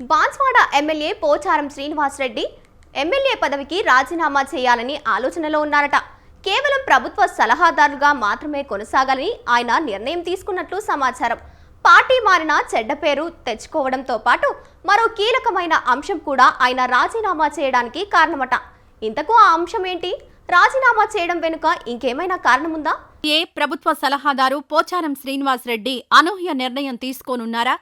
Banswada MLA Pocharam Srinivasa Reddy MLA పదవికి రాజీనామా చేయాలని ఆలోచనలో ఉన్నారట. కేవలం ప్రభుత్వ సలహాదారుగా మాత్రమే కొనసాగాలని ఆయన నిర్ణయం తీసుకున్నట్లు సమాచారం. పార్టీ మారిన చెడ్డ పేరు తెచ్చుకోవడంతో పాటు మరో కీలకమైన అంశం కూడా ఆయన రాజీనామా చేయడానికి కారణమట. ఇంతకు ఆ అంశం ఏంటి? రాజీనామా చేయడం వెనుక ఇంకేమైనా కారణముందా? ప్రభుత్వ సలహాదారు పోచారం శ్రీనివాసరెడ్డి అనూహ్య నిర్ణయం తీసుకోనున్నారా?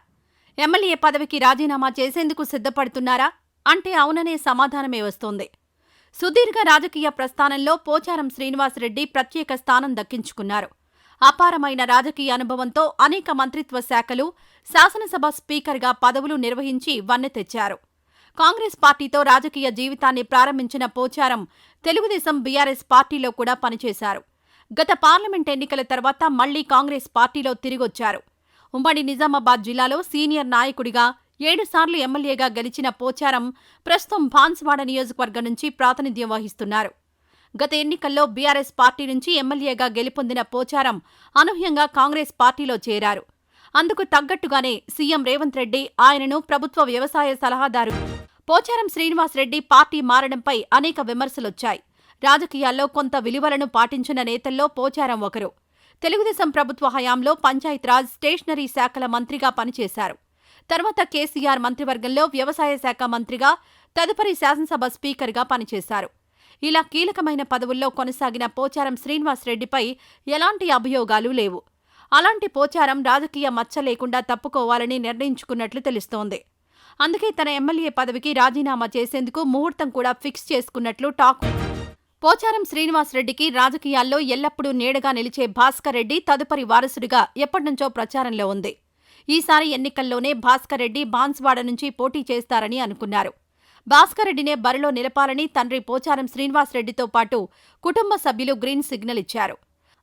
ఎమ్మెల్యే పదవికి రాజీనామా చేసేందుకు సిద్ధపడుతున్నారా అంటే అవుననే సమాధానమే వస్తోంది. సుదీర్ఘ రాజకీయ ప్రస్థానంలో పోచారం శ్రీనివాసరెడ్డి ప్రత్యేక స్థానం దక్కించుకున్నారు. అపారమైన రాజకీయ అనుభవంతో అనేక మంత్రిత్వ శాఖలు, శాసనసభ స్పీకర్గా పదవులు నిర్వహించి వన్నె తెచ్చారు. కాంగ్రెస్ పార్టీతో రాజకీయ జీవితాన్ని ప్రారంభించిన పోచారం తెలుగుదేశం, బీఆర్ఎస్ పార్టీలో కూడా పనిచేశారు. గత పార్లమెంట్ ఎన్నికల తర్వాత మళ్లీ కాంగ్రెస్ పార్టీలో తిరిగొచ్చారు. ఉమ్మడి నిజామాబాద్ జిల్లాలో సీనియర్ నాయకుడిగా 7 సార్లు ఎమ్మెల్యేగా గెలిచిన పోచారం ప్రస్తుతం బాన్స్వాడ నియోజకవర్గం నుంచి ప్రాతినిధ్యం వహిస్తున్నారు. గత ఎన్నికల్లో బీఆర్ఎస్ పార్టీ నుంచి ఎమ్మెల్యేగా గెలుపొందిన పోచారం అనూహ్యంగా కాంగ్రెస్ పార్టీలో చేరారు. అందుకు తగ్గట్టుగానే సీఎం రేవంత్ రెడ్డి ఆయనను ప్రభుత్వ వ్యవసాయ సలహాదారు పోచారం శ్రీనివాసరెడ్డి పార్టీ మారడంపై అనేక విమర్శలొచ్చాయి. రాజకీయాల్లో కొంత విలువలను పాటించిన నేతల్లో పోచారం ఒకరు. తెలుగుదేశం ప్రభుత్వ హయాంలో పంచాయతీరాజ్, స్టేషనరీ శాఖల మంత్రిగా పనిచేశారు. తర్వాత కేసీఆర్ మంత్రివర్గంలో వ్యవసాయ శాఖ మంత్రిగా, తదుపరి శాసనసభ స్పీకర్గా పనిచేశారు. ఇలా కీలకమైన పదవుల్లో కొనసాగిన పోచారం శ్రీనివాసరెడ్డిపై ఎలాంటి అభియోగాలు లేవు. అలాంటి పోచారం రాజకీయ మచ్చ లేకుండా తప్పుకోవాలని నిర్ణయించుకున్నట్లు తెలుస్తోంది. అందుకే తన ఎమ్మెల్యే పదవికి రాజీనామా చేసేందుకు ముహూర్తం కూడా ఫిక్స్ చేసుకున్నట్లు టాక్. పోచారం శ్రీనివాసరెడ్డికి రాజకీయాల్లో ఎల్లప్పుడూ నీడగా నిలిచే భాస్కర్ రెడ్డి తదుపరి వారసుడిగా ఎప్పటినుంచో ప్రచారంలో ఉంది. ఈసారి ఎన్నికల్లోనే భాస్కర్ రెడ్డి బాన్స్వాడ నుంచి పోటీ చేస్తారని అనుకున్నారు. భాస్కర్ రెడ్డినే బరిలో నిలపాలని తండ్రి పోచారం శ్రీనివాసరెడ్డితో పాటు కుటుంబ సభ్యులు గ్రీన్ సిగ్నల్ ఇచ్చారు.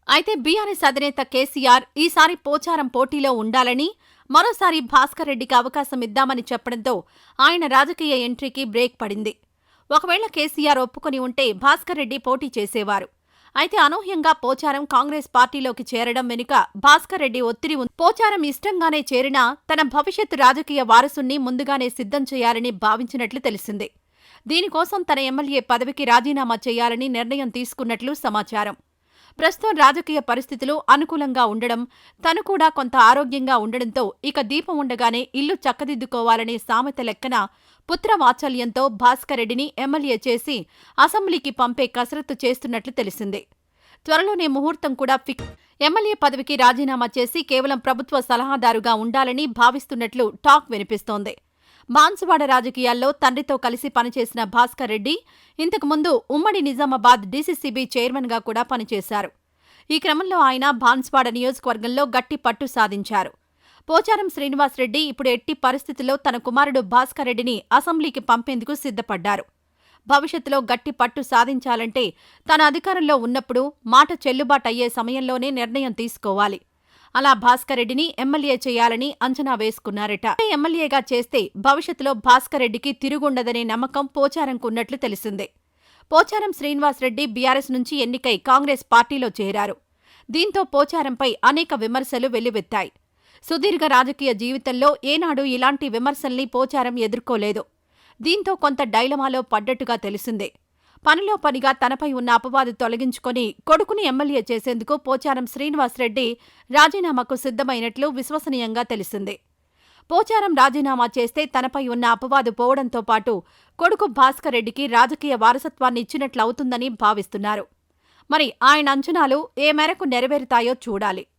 అయితే బీఆర్ఎస్ అధినేత కేసీఆర్ ఈసారి పోచారం పోటీలో ఉండాలని, మరోసారి భాస్కర్ రెడ్డికి అవకాశం ఇద్దామని చెప్పడంతో ఆయన రాజకీయ ఎంట్రీకి బ్రేక్ పడింది. ఒకవేళ కేసీఆర్ ఒప్పుకొని ఉంటే భాస్కర్ రెడ్డి పోటీ చేసేవారు. అయితే అనూహ్యంగా పోచారం కాంగ్రెస్ పార్టీలోకి చేరడం వెనుక భాస్కర్ రెడ్డి ఒత్తిడి ఉంది. పోచారం ఇష్టంగానే చేరినా తన భవిష్యత్తు రాజకీయ వారసుణ్ణి ముందుగానే సిద్ధం చేయాలని భావించినట్లు తెలిసింది. దీనికోసం తన ఎమ్మెల్యే పదవికి రాజీనామా చేయాలని నిర్ణయం తీసుకున్నట్లు సమాచారం. ప్రస్తుతం రాజకీయ పరిస్థితులు అనుకూలంగా ఉండడం, తను కూడా కొంత ఆరోగ్యంగా ఉండడంతో ఇక దీపం ఉండగానే ఇల్లు చక్కదిద్దుకోవాలనే సామెత లెక్కన పుత్రవాత్సల్యంతో భాస్కర్ రెడ్డిని ఎమ్మెల్యే చేసి అసెంబ్లీకి పంపే కసరత్తు చేస్తున్నట్లు తెలిసింది. త్వరలోనే ముహూర్తం కూడా ఫిక్స్. ఎమ్మెల్యే పదవికి రాజీనామా చేసి కేవలం ప్రభుత్వ సలహాదారుగా ఉండాలని భావిస్తున్నట్లు టాక్ వినిపిస్తోంది. బాన్సువాడ రాజకీయాల్లో తండ్రితో కలిసి పనిచేసిన భాస్కర్ రెడ్డి ఇంతకుముందు ఉమ్మడి నిజామాబాద్ డీసీసీబీ చైర్మన్గా కూడా పనిచేశారు. ఈ క్రమంలో ఆయన బాన్స్వాడ నియోజకవర్గంలో గట్టి పట్టు సాధించారు. పోచారం శ్రీనివాసరెడ్డి ఇప్పుడు ఎట్టి పరిస్థితుల్లో తన కుమారుడు భాస్కర్ రెడ్డిని అసెంబ్లీకి పంపేందుకు సిద్ధపడ్డారు. భవిష్యత్తులో గట్టి పట్టు సాధించాలంటే తన అధికారంలో ఉన్నప్పుడు మాట చెల్లుబాటయ్యే సమయంలోనే నిర్ణయం తీసుకోవాలి. అలా భాస్కర్ రెడ్డిని ఎమ్మెల్యే చేయాలని అంచనా వేసుకున్నారట. ఎమ్మెల్యేగా చేస్తే భవిష్యత్తులో భాస్కర్ రెడ్డికి తిరుగుండదనే నమ్మకం పోచారంకున్నట్లు తెలిసిందే. పోచారం శ్రీనివాసరెడ్డి బీఆర్ఎస్ నుంచి ఎన్నికై కాంగ్రెస్ పార్టీలో చేరారు. దీంతో పోచారంపై అనేక విమర్శలు వెల్లువెత్తాయి. సుదీర్ఘ రాజకీయ జీవితంలో ఏనాడు ఇలాంటి విమర్శల్ని పోచారం ఎదుర్కోలేదు. దీంతో కొంత డైలమాలో పడ్డట్టుగా తెలిసిందే. పనిలో పనిగా తనపై ఉన్న అపవాదు తొలగించుకొని కొడుకుని ఎమ్మెల్యే చేసేందుకు పోచారం శ్రీనివాసరెడ్డి రాజీనామాకు సిద్ధమైనట్లు విశ్వసనీయంగా తెలిసింది. పోచారం రాజీనామా చేస్తే తనపై ఉన్న అపవాదు పోవడంతో పాటు కొడుకు భాస్కర్ రెడ్డికి రాజకీయ వారసత్వాన్ని ఇచ్చినట్లవుతుందని భావిస్తున్నారు. మరి ఆయన అంచనాలు ఏ మేరకు నెరవేరుతాయో చూడాలి.